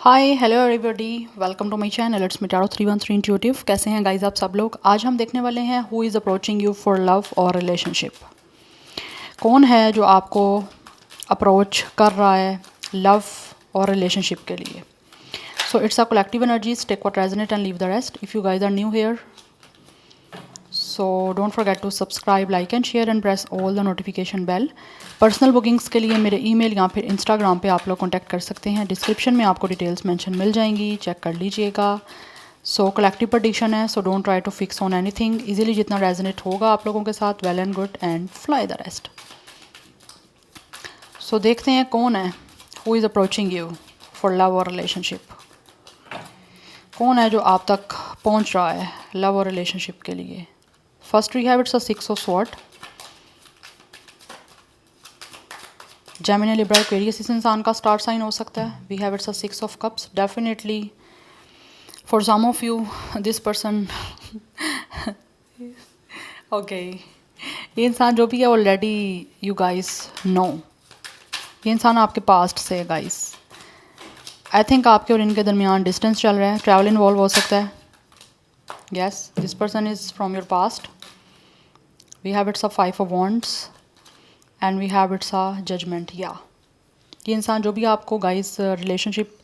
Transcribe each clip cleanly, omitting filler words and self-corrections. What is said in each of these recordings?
Hi hello everybody, welcome to my channel. It's me tarot 313 intuitive. कैसे हैं guys आप सब लोग? आज हम देखने वाले हैं who is approaching you for love और रिलेशनशिप। कौन है जो आपको अप्रोच कर रहा है लव और रिलेशनशिप के लिए? So it's a collective energies, take what resonate and leave the rest. If you guys are new here, so don't forget to subscribe, like and share and press all the notification bell. Personal bookings के लिए मेरे email या फिर Instagram पे आप लोग contact कर सकते हैं। डिस्क्रिप्शन में आपको डिटेल्स मेंशन मिल जाएंगी, चेक कर लीजिएगा। सो कलेक्टिव प्रेडिक्शन है, so don't try to fix on anything. Easily जितना रेजोनेट होगा आप लोगों के साथ, well and good, and fly the rest. So देखते हैं कौन है who is approaching you for love और रिलेशनशिप। कौन है जो आप तक पहुंच रहा है लव और रिलेशनशिप के लिए? First we have it's a 6 of sword. Gemini, Libra, Aquarius इस इंसान का स्टार साइन हो सकता है। We have it's a 6 of cups. Definitely for some of you this person okay, ये इंसान जो भी है ऑलरेडी यू गाइस नो। ये इंसान आपके पास्ट से है गाइस। आई थिंक आपके और इनके दरमियान डिस्टेंस चल रहा है, ट्रैवल इन्वॉल्व हो सकता है। Yes, this person is from your past. We have it's a 5 of wands and we have it's a judgement. या ये इंसान जो भी आपको गाइस रिलेशनशिप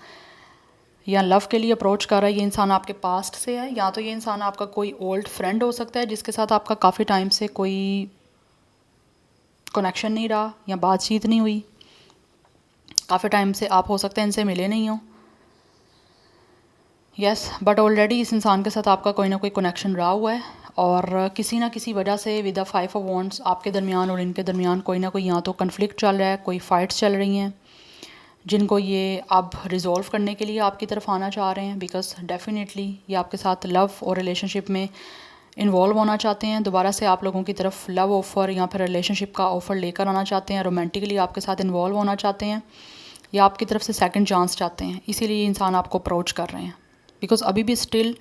या लव के लिए अप्रोच कर रहा है, ये इंसान आपके पास्ट से है, या तो ये इंसान आपका कोई ओल्ड फ्रेंड हो सकता है जिसके साथ आपका काफ़ी टाइम से कोई कनेक्शन नहीं रहा या बातचीत नहीं हुई। काफ़ी टाइम से आप हो सकते हैं इनसे मिले नहीं हो। यस, बट ऑलरेडी इस इंसान के साथ आपका कोई ना कोई कनेक्शन रहा हुआ है, और किसी ना किसी वजह से विद द 5 ऑफ वॉन्ड्स आपके दरमियान और इनके दरमियान कोई ना कोई या तो कन्फ्लिक्ट चल रहा है, कोई फाइट्स चल रही हैं जिनको ये अब रिज़ॉल्व करने के लिए आपकी तरफ आना चाह रहे हैं। बिकॉज डेफिनेटली ये आपके साथ लव और रिलेशनशिप में इन्वॉल्व होना चाहते हैं। दोबारा से आप लोगों की तरफ लव ऑफ़र या फिर रिलेशनशिप का ऑफ़र लेकर आना चाहते हैं, रोमांटिकली आपके साथ इन्वॉल्व होना चाहते हैं, या आपकी तरफ से सेकंड चांस चाहते हैं। इसीलिए ये इंसान आपको अप्रोच कर रहे हैं। बिकॉज अभी भी स्टिल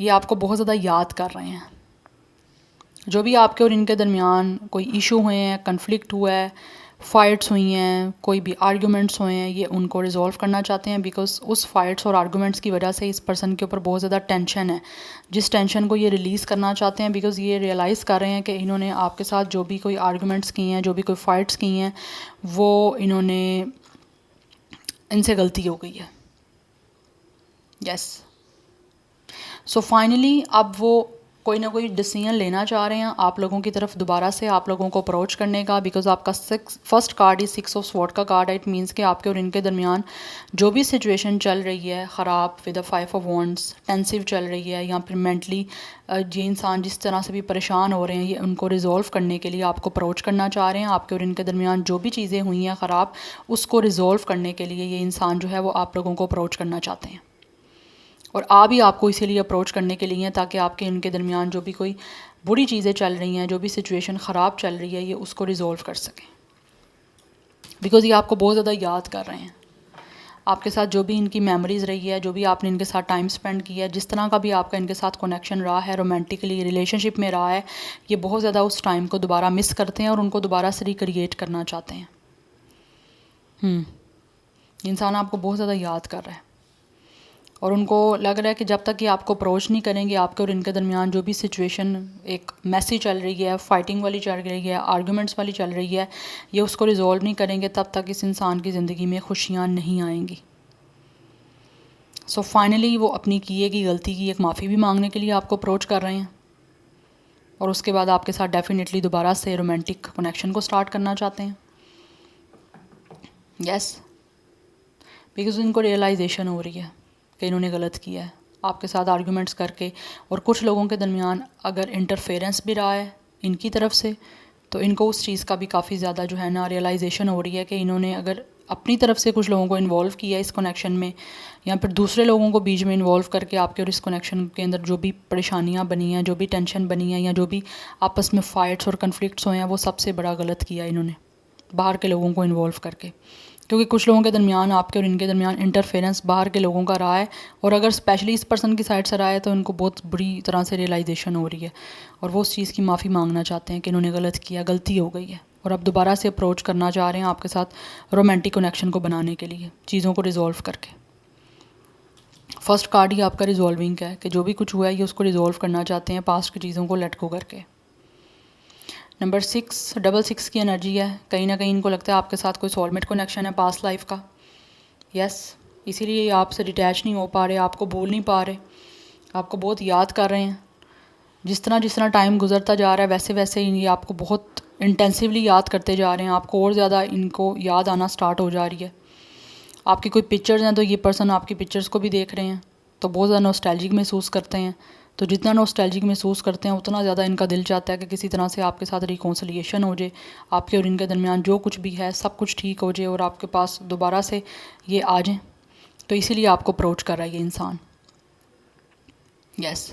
ये आपको बहुत ज़्यादा याद कर रहे हैं। जो भी आपके और इनके दरमियान कोई इशू हुए हैं, कन्फ्लिक्ट हुआ है, फ़ाइट्स हुई हैं, कोई भी आर्गूमेंट्स हुए हैं, ये उनको रिज़ॉल्व करना चाहते हैं। बिकॉज उस फाइट्स और आर्गूमेंट्स की वजह से इस पर्सन के ऊपर बहुत ज़्यादा टेंशन है, जिस टेंशन को ये रिलीज़ करना चाहते हैं। बिकॉज ये रियलाइज़ कर रहे हैं कि इन्होंने आपके साथ जो भी कोई आर्गूमेंट्स की हैं, जो भी कोई फ़ाइट्स की हैं, वो इन्होंने इनसे गलती हो गई है। यस, सो फाइनली अब वो कोई ना कोई डिसीजन लेना चाह रहे हैं आप लोगों की तरफ दोबारा से आप लोगों को अप्रोच करने का। बिकॉज आपका first card he 6 of sword का कार्ड है। इट मीन्स कि आपके और इनके दरमियान जो भी सिचुएशन चल रही है ख़राब, विद 5 ऑफ वॉन्ड्स, टेंसिव चल रही है, या फिर मेंटली ये इंसान जिस तरह से भी परेशान हो रहे हैं, ये उनको रिज़ॉल्व करने के लिए आपको अप्रोच करना चाह रहे हैं। आपके और इनके दरमियान जो भी चीज़ें हुई हैं ख़राब, उसको रिज़ॉल्व करने के लिए ये इंसान जो है वो आप लोगों को अप्रोच करना चाहते हैं। और आ भी आपको इसीलिए अप्रोच करने के लिए हैं ताकि आपके इनके दरमियान जो भी कोई बुरी चीज़ें चल रही हैं, जो भी सिचुएशन ख़राब चल रही है, ये उसको रिज़ॉल्व कर सकें। बिकॉज़ ये आपको बहुत ज़्यादा याद कर रहे हैं। आपके साथ जो भी इनकी मेमोरीज़ रही है, जो भी आपने इनके साथ टाइम स्पेंड किया है, जिस तरह का भी आपका इनके साथ कनेक्शन रहा है, रोमांटिकली रिलेशनशिप में रहा है, ये बहुत ज़्यादा उस टाइम को दोबारा मिस करते हैं और उनको दोबारा से रिक्रिएट करना चाहते हैं। इंसान आपको बहुत ज़्यादा याद कर रहा है, और उनको लग रहा है कि जब तक ये आपको अप्रोच नहीं करेंगे, आपके और इनके दरमियान जो भी सिचुएशन एक मैसी चल रही है, फाइटिंग वाली चल रही है, आर्गूमेंट्स वाली चल रही है, ये उसको रिजॉल्व नहीं करेंगे, तब तक इस इंसान की ज़िंदगी में खुशियाँ नहीं आएंगी। सो फाइनली वो अपनी किए की गलती की एक माफ़ी भी मांगने के लिए आपको अप्रोच कर रहे हैं, और उसके बाद आपके साथ डेफिनेटली दोबारा से रोमांटिक कनेक्शन को स्टार्ट करना चाहते हैं। यस, बिकॉज इनको रियलाइजेशन हो रही है कि इन्होंने गलत किया है आपके साथ आर्गुमेंट्स करके। और कुछ लोगों के दरमियान अगर इंटरफेरेंस भी रहा है इनकी तरफ से, तो इनको उस चीज़ का भी काफ़ी ज़्यादा जो है ना रियलाइजेशन हो रही है कि इन्होंने अगर अपनी तरफ से कुछ लोगों को इन्वॉल्व किया इस कनेक्शन में, या फिर दूसरे लोगों को बीच में इन्वॉल्व करके आपके और इस कनेक्शन के अंदर जो भी परेशानियाँ बनी हैं, जो भी टेंशन बनी है, या जो भी आपस में फ़ाइट्स और कन्फ्लिक्ट्स हुए हैं, वो सबसे बड़ा गलत किया इन्होंने बाहर के लोगों को इन्वॉल्व करके। क्योंकि कुछ लोगों के दरमियान, आपके और इनके दरमियान इंटरफेरेंस बाहर के लोगों का रहा है, और अगर स्पेशली इस पर्सन की साइड से रहा है तो इनको बहुत बुरी तरह से रियलाइजेशन हो रही है, और वो उस चीज़ की माफ़ी मांगना चाहते हैं कि इन्होंने गलत किया, गलती हो गई है, और अब दोबारा से अप्रोच करना चाह रहे हैं आपके साथ रोमांटिक कनेक्शन को बनाने के लिए, चीज़ों को रिजॉल्व करके। फर्स्ट कार्ड ही आपका रिजॉल्विंग का है कि जो भी कुछ हुआ है ये उसको रिजॉल्व करना चाहते हैं, पास्ट की चीज़ों को लेट गो करके। नंबर 6 डबल 6 की एनर्जी है, कहीं ना कहीं इनको लगता है आपके साथ कोई सोलमेट कनेक्शन है पास्ट लाइफ का। यस, इसीलिए ये आपसे डिटैच नहीं हो पा रहे, आपको बोल नहीं पा रहे, आपको बहुत याद कर रहे हैं। जिस तरह टाइम गुजरता जा रहा है वैसे वैसे ये आपको बहुत इंटेंसिवली याद करते जा रहे हैं, आपको और ज़्यादा इनको याद आना स्टार्ट हो जा रही है। आपकी कोई पिक्चर्स हैं तो ये पर्सन आपकी पिक्चर्स को भी देख रहे हैं तो बहुत ज़्यादा नॉस्टैल्जिक महसूस करते हैं। तो जितना नॉस्टैल्जिक महसूस करते हैं उतना ज़्यादा इनका दिल चाहता है कि किसी तरह से आपके साथ रिकॉन्सिलिएशन हो जाए, आपके और इनके दरमियान जो कुछ भी है सब कुछ ठीक हो जाए और आपके पास दोबारा से ये आ जाएं। तो इसीलिए आपको अप्रोच कर रहा है ये इंसान। यस,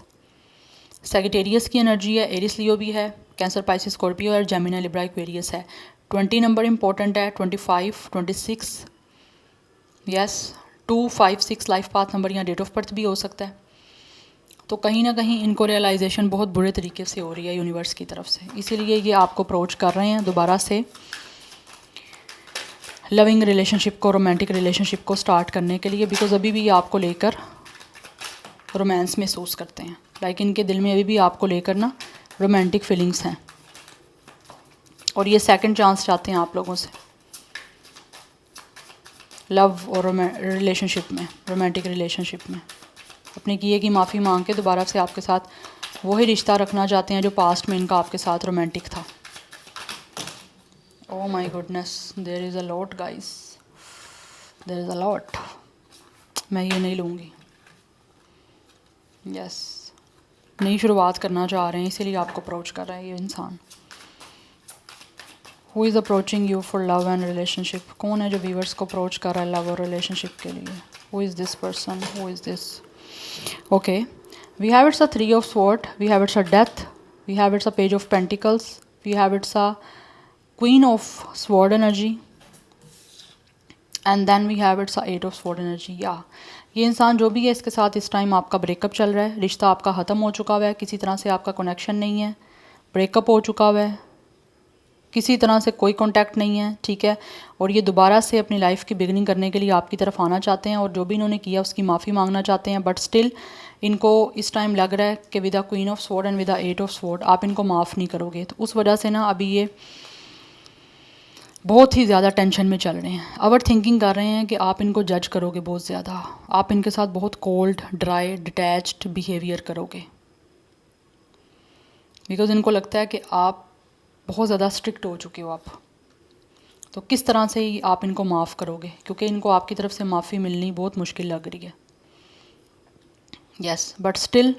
सैगिटेरियस की एनर्जी है, एरिस लियो भी है, कैंसर पाइसिस स्कॉर्पियो और जेमिनी लिब्रा एक्वेरियस है। 20 नंबर इंपॉर्टेंट है, 25 26। यस, 2 5 6 लाइफ पाथ नंबर या डेट ऑफ बर्थ भी हो सकता है। तो कहीं ना कहीं इनको रियलाइजेशन बहुत बुरे तरीके से हो रही है यूनिवर्स की तरफ से, इसीलिए ये आपको अप्रोच कर रहे हैं दोबारा से लविंग रिलेशनशिप को, रोमांटिक रिलेशनशिप को स्टार्ट करने के लिए, बिकॉज अभी भी ये आपको लेकर रोमांस महसूस करते हैं। लाइक इनके दिल में अभी भी आपको लेकर ना रोमांटिक फीलिंग्स हैं और ये सेकंड चांस चाहते हैं आप लोगों से लव और रिलेशनशिप में, रोमांटिक रिलेशनशिप में। अपने किए की माफ़ी मांग के दोबारा से आपके साथ वही रिश्ता रखना चाहते हैं जो पास्ट में इनका आपके साथ रोमांटिक था। Oh my goodness, there is a lot guys, there is a lot. मैं ये नहीं लूँगी। यस, नई शुरुआत करना चाह रहे हैं इसीलिए आपको अप्रोच कर रहा है ये इंसान। Who is approaching you for love and relationship? कौन है जो व्यूअर्स को अप्रोच कर रहा है लव और रिलेशनशिप के लिए? Who is this person? Who is this? Okay, we have it's a 3 of sword, we have it's a death, we have it's a page of pentacles, we have it's a queen of sword energy, and then we have it's a 8 of sword energy। या ये इंसान जो भी है इसके साथ इस time आपका ब्रेकअप चल रहा है, रिश्ता आपका ख़त्म हो चुका हुआ है, किसी तरह से आपका कनेक्शन नहीं है, ब्रेकअप हो चुका हुआ है, किसी तरह से कोई कांटेक्ट नहीं है, ठीक है। और ये दोबारा से अपनी लाइफ की बिगनिंग करने के लिए आपकी तरफ आना चाहते हैं और जो भी इन्होंने किया उसकी माफ़ी मांगना चाहते हैं। बट स्टिल इनको इस टाइम लग रहा है कि with the queen of sword and with the 8 of sword आप इनको माफ़ नहीं करोगे। तो उस वजह से ना अभी ये बहुत ही ज़्यादा टेंशन में चल रहे हैं, ओवर थिंकिंग कर रहे हैं कि आप इनको जज करोगे बहुत ज़्यादा, आप इनके साथ बहुत कोल्ड, ड्राई, डिटैच्ड बिहेवियर करोगे, बिकॉज इनको लगता है कि आप बहुत ज़्यादा स्ट्रिक्ट हो चुके हो आप। तो किस तरह से ही आप इनको माफ़ करोगे, क्योंकि इनको आपकी तरफ से माफ़ी मिलनी बहुत मुश्किल लग रही है। यस, बट स्टिल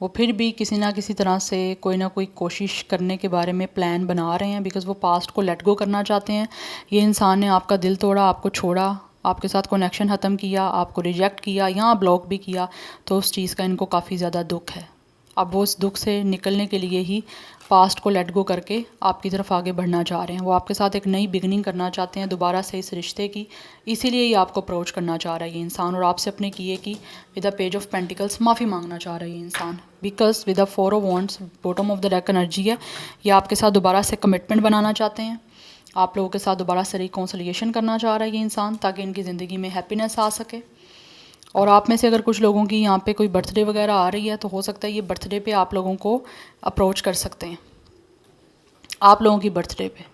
वो फिर भी किसी ना किसी तरह से कोई ना कोई कोशिश करने के बारे में प्लान बना रहे हैं, बिकॉज़ वो पास्ट को लेट गो करना चाहते हैं। ये इंसान ने आपका दिल तोड़ा, आपको छोड़ा, आपके साथ कनेक्शन ख़त्म किया, आपको रिजेक्ट किया या ब्लॉक भी किया, तो उस चीज़ का इनको काफ़ी ज़्यादा दुख है। अब वो उस दुख से निकलने के लिए ही पास्ट को लेट गो करके आपकी तरफ आगे बढ़ना चाह रहे हैं। वो आपके साथ एक नई बिगनिंग करना चाहते हैं दोबारा से इस रिश्ते की, इसीलिए ये आपको अप्रोच करना चाह रहा है ये इंसान, और आपसे अपने किए की with the page of pentacles माफ़ी मांगना चाह रहा है ये इंसान, because with the 4 of wands bottom of the deck energy है। ये आपके साथ दोबारा से कमिटमेंट बनाना चाहते हैं, आप लोगों के साथ दोबारा से रिकॉन्सिलिएशन करना चाह रहा है ये इंसान, ताकि इनकी ज़िंदगी में हैप्पीनेस आ सके। और आप में से अगर कुछ लोगों की यहाँ पे कोई बर्थडे वगैरह आ रही है तो हो सकता है ये बर्थडे पे आप लोगों को अप्रोच कर सकते हैं, आप लोगों की बर्थडे पे,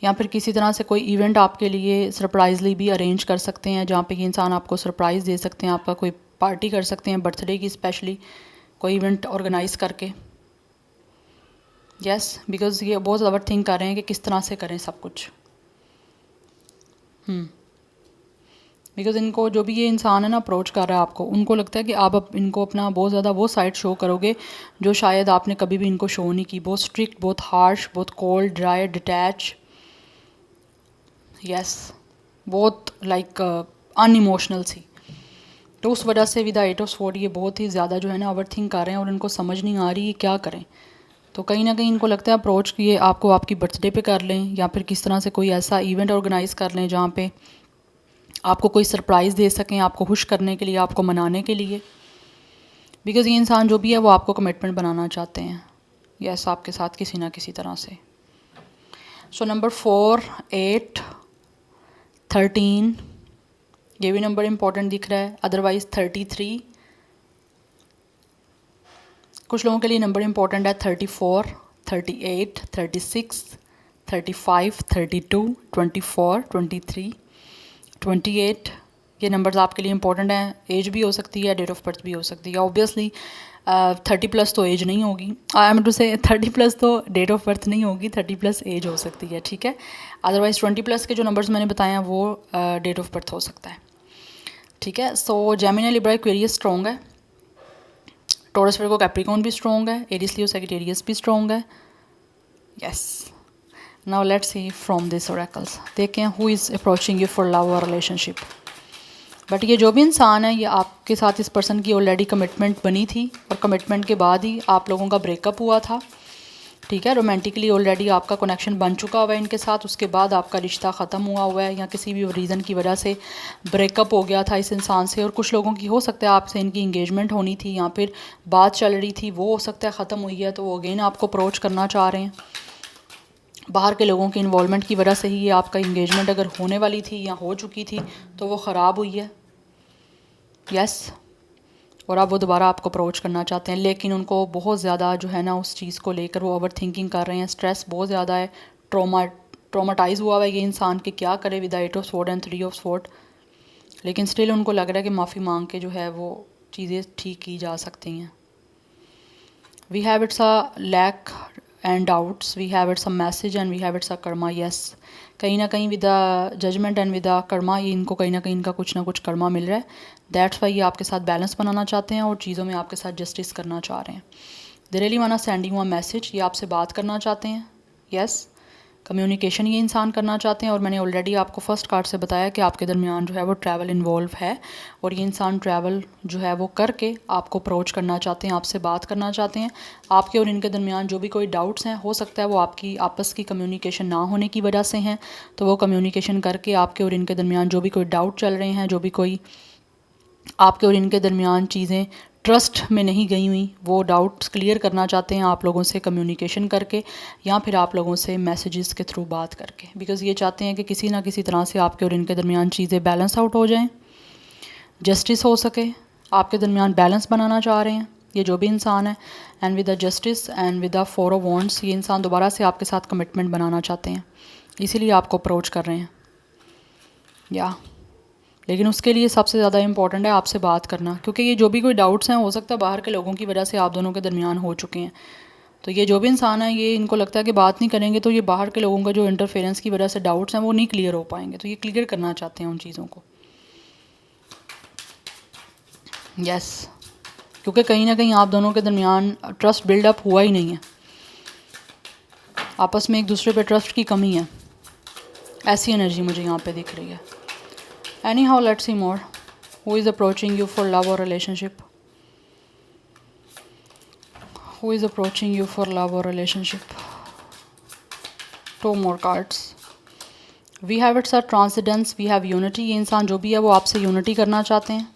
या फिर किसी तरह से कोई इवेंट आपके लिए सरप्राइजली भी अरेंज कर सकते हैं, जहाँ पे ये इंसान आपको सरप्राइज़ दे सकते हैं, आपका कोई पार्टी कर सकते हैं बर्थडे की, स्पेशली कोई इवेंट ऑर्गेनाइज़ करके। यस, बिकॉज ये बहुत ज़्यादा थिंक कर रहे हैं कि किस तरह से करें सब कुछ। बिकॉज इनको जो भी ये इंसान है ना अप्रोच कर रहा है आपको, उनको लगता है कि आप इनको अपना बहुत ज़्यादा वो साइड शो करोगे जो शायद आपने कभी भी इनको शो नहीं की, बहुत स्ट्रिक्ट, बहुत हार्श, बहुत कोल्ड, ड्राई, डिटैच। यस, बहुत लाइक अनइमोशनल सी। तो उस वजह से विद 8 ऑफ स्वॉर्ड ये बहुत ही ज़्यादा जो है ना ओवर थिंक कर रहे हैं और इनको समझ नहीं आ रही ये क्या करें। तो कहीं ना कहीं इनको लगता है अप्रोच कि ये आपको आपकी बर्थडे पे कर लें, या फिर किस तरह से कोई ऐसा इवेंट ऑर्गेनाइज़ कर लें जहाँ पे आपको कोई सरप्राइज़ दे सकें, आपको खुश करने के लिए, आपको मनाने के लिए। बिकॉज़ ये इंसान जो भी है वो आपको कमिटमेंट बनाना चाहते हैं, यस, आपके साथ किसी ना किसी तरह से। सो नंबर 4 8 13 ये भी नंबर इम्पोर्टेंट दिख रहा है। अदरवाइज़ 33, कुछ लोगों के लिए नंबर इम्पोर्टेंट है 34, 38, 36, 35, 32, 24, 23, 28। ये नंबर्स आपके लिए इंपॉर्टेंट हैं। एज भी हो सकती है, डेट ऑफ बर्थ भी हो सकती है। ऑब्वियसली 30+ तो एज नहीं होगी, आई एम टू से 30+ तो डेट ऑफ बर्थ नहीं होगी, 30+ एज हो सकती है, ठीक है। अदरवाइज़ 20+ के जो नंबर्स मैंने बताए हैं वो डेट ऑफ बर्थ हो सकता है, ठीक है। So Gemini, Libra, Aquarius strong है। टॉरस, वर्गो, कैप्रिकॉर्न भी स्ट्रॉन्ग है। एरीज, लियो, सैजिटेरियस भी स्ट्रॉन्ग है। Yes, now let's see from this oracles. देखें who is approaching you for love और रिलेशनशिप। बट ये जो भी इंसान है, ये आपके साथ इस पर्सन की ऑलरेडी कमिटमेंट बनी थी और कमिटमेंट के बाद ही आप लोगों का ब्रेकअप हुआ था, ठीक है। रोमांटिकली ऑलरेडी आपका कनेक्शन बन चुका हुआ है इनके साथ, उसके बाद आपका रिश्ता ख़त्म हुआ हुआ है या किसी भी रीज़न की वजह से ब्रेकअप हो गया था इस इंसान से। और कुछ लोगों की हो सकता है आपसे इनकी इंगेजमेंट होनी थी या फिर बात चल रही थी, वो हो सकता है ख़त्म हुई है, तो वो अगेन आपको अप्रोच करना चाह रहे हैं। बाहर के लोगों की इन्वॉल्वमेंट की वजह से ही ये आपका इंगेजमेंट अगर होने वाली थी या हो चुकी थी तो वो ख़राब हुई है। यस, और अब वो दोबारा आपको अप्रोच करना चाहते हैं, लेकिन उनको बहुत ज़्यादा जो है ना उस चीज़ को लेकर वो ओवर थिंकिंग कर रहे हैं। स्ट्रेस बहुत ज़्यादा है, ट्रोमाटाइज हुआ हुआ है ये इंसान कि क्या करे with 8 of sword and 3 of sword. लेकिन स्टिल उनको लग रहा है कि माफ़ी मांग के जो है वो चीज़ें ठीक की जा सकती हैं। We have it's a lack and doubts, we have it's a message and we have it's a karma. Yes, कहीं ना कहीं with the judgement and with the karma, ये इनको कहीं ना कहीं इनका कुछ ना कुछ कर्मा मिल रहा है। दैट्स वाई ये आपके साथ बैलेंस बनाना चाहते हैं और चीज़ों में आपके साथ जस्टिस करना चाह रहे हैं। They really want sending a message, ये आपसे बात करना चाहते हैं। यस, कम्युनिकेशन ये इंसान करना चाहते हैं। और मैंने ऑलरेडी आपको फर्स्ट कार्ड से बताया कि आपके दरमियान जो है वो ट्रैवल इन्वॉल्व है और ये इंसान ट्रैवल जो है वो करके आपको अप्रोच करना चाहते हैं, आपसे बात करना चाहते हैं। आपके और इनके दरमियान जो भी कोई डाउट्स हैं, हो सकता है वो आपकी आपस की कम्युनिकेशन ना होने की वजह से हैं, तो वो कम्युनिकेशन करके आपके और इनके दरमियान जो भी कोई डाउट चल रहे हैं, जो भी कोई आपके और इनके दरमियान चीज़ें ट्रस्ट में नहीं गई हुई, वो डाउट्स क्लियर करना चाहते हैं आप लोगों से कम्युनिकेशन करके या फिर आप लोगों से मैसेजेस के थ्रू बात करके। बिकॉज़ ये चाहते हैं कि किसी ना किसी तरह से आपके और इनके दरमियान चीज़ें बैलेंस आउट हो जाएं, जस्टिस हो सके, आपके दरमियान बैलेंस बनाना चाह रहे हैं ये जो भी इंसान है। And with the justice and with the 4 of wands, ये इंसान दोबारा से आपके साथ कमिटमेंट बनाना चाहते हैं, इसीलिए आपको अप्रोच कर रहे हैं। या लेकिन उसके लिए सबसे ज़्यादा इंपॉर्टेंट है आपसे बात करना, क्योंकि ये जो भी कोई डाउट्स हैं हो सकता है बाहर के लोगों की वजह से आप दोनों के दरमियान हो चुके हैं। तो ये जो भी इंसान है, ये इनको लगता है कि बात नहीं करेंगे तो ये बाहर के लोगों का जो इंटरफेरेंस की वजह से डाउट्स हैं वो नहीं क्लियर हो पाएंगे, तो ये क्लियर करना चाहते हैं उन चीज़ों को। यस, क्योंकि कहीं ना कहीं आप दोनों के दरमियान ट्रस्ट बिल्डअप हुआ ही नहीं है, आपस में एक दूसरे पे ट्रस्ट की कमी है, ऐसी एनर्जी मुझे यहाँ पे दिख रही है। Anyhow, let's see more. Who is approaching you for love or relationship? Who is approaching you for love or relationship? 2 more cards. We have it's a transcendence, we have unity. ये इंसान जो भी है वो आपसे यूनिटी करना चाहते हैं।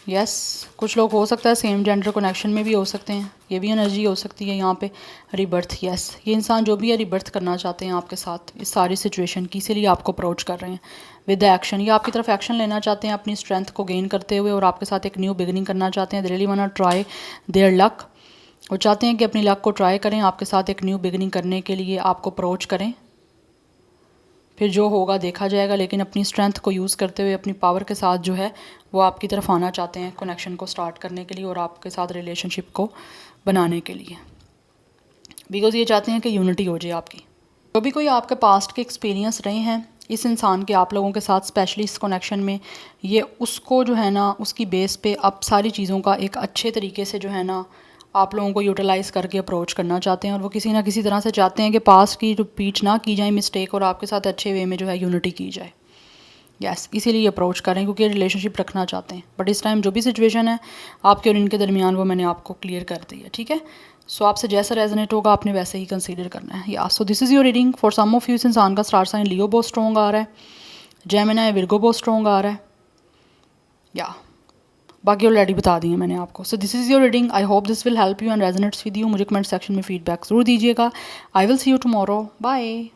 यस, कुछ लोग हो सकता है सेम जेंडर कनेक्शन में भी हो सकते हैं, ये भी एनर्जी हो सकती है यहाँ पे। रिबर्थ, यस, ये इंसान जो भी है रिबर्थ करना चाहते हैं आपके साथ इस सारी सिचुएशन की, इसीलिए आपको अप्रोच कर रहे हैं विद द एक्शन। ये आपकी तरफ एक्शन लेना चाहते हैं अपनी स्ट्रेंथ को गेन करते हुए और आपके साथ एक न्यू बिगिनिंग करना चाहते हैं। They really want to try their luck, वो चाहते हैं कि अपनी लक को ट्राई करें, आपके साथ एक न्यू बिगिनिंग करने के लिए आपको अप्रोच करें, फिर जो होगा देखा जाएगा। लेकिन अपनी स्ट्रेंथ को यूज़ करते हुए अपनी पावर के साथ जो है वो आपकी तरफ आना चाहते हैं कनेक्शन को स्टार्ट करने के लिए और आपके साथ रिलेशनशिप को बनाने के लिए, बिकॉज़ ये चाहते हैं कि यूनिटी हो जाए आपकी। जो भी कोई आपके पास्ट के एक्सपीरियंस रहे हैं इस इंसान के आप लोगों के साथ, स्पेशली इस कनेक्शन में, ये उसको जो है ना उसकी बेस पे अब सारी चीज़ों का एक अच्छे तरीके से जो है ना आप लोगों को यूटिलाइज़ करके अप्रोच करना चाहते हैं और वो किसी ना किसी तरह से चाहते हैं कि पास्ट की रिपीट ना की जाए मिस्टेक और आपके साथ अच्छे वे में जो है यूनिटी की जाए। यस, इसीलिए अप्रोच करें क्योंकि रिलेशनशिप रखना चाहते हैं। बट इस टाइम जो भी सिचुएशन है आपके और इनके दरमियान वो मैंने आपको क्लियर कर दी है, ठीक है। सो आपसे जैसा रेजोनेट होगा आपने वैसे ही कंसीडर करना है। या so this is your reading for some of you. इस इंसान का स्टार साइन लियो बहुत स्ट्रॉन्ग आ रहा है, जेमिनी विर्गो बहुत स्ट्रॉन्ग आ रहा है, या बाकी ऑलरेडी बता दी है मैंने आपको। So this is your reading, I hope this will help you and resonates with you. मुझे कमेंट सेक्शन में फीडबैक ज़रूर दीजिएगा। I will see you tomorrow, bye.